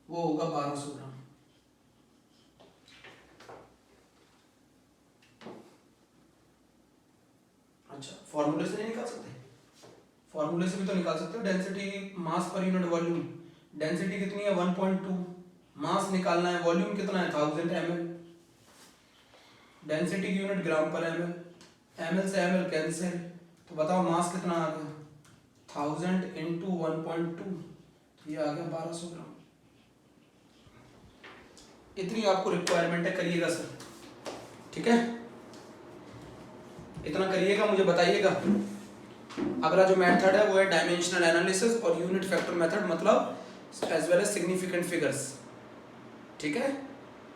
वो होगा 1200 ग्राम। अच्छा, फॉर्मूले से नहीं निकाल सकते? फॉर्मूले से भी तो निकाल सकते हो। Density mass per unit volume, density कितनी है 1.2, मास निकालना है, वॉल्यूम कितना है 1000 ml, डेंसिटी की यूनिट ग्राम पर ml, ml से ml कैंसिल, तो बताओ मास कितना आ गया 1000 इंटू 1.2, ये आ गया 1200 ग्राम। इतनी आपको रिक्वायरमेंट है, करिएगा सर, ठीक है, इतना करिएगा, मुझे बताइएगा। अगला जो मेथड है वो है डायमेंशनल एनालिसिस और यूनिट फैक्टर मेथड, मतलब as well as significant figures, ठीक है।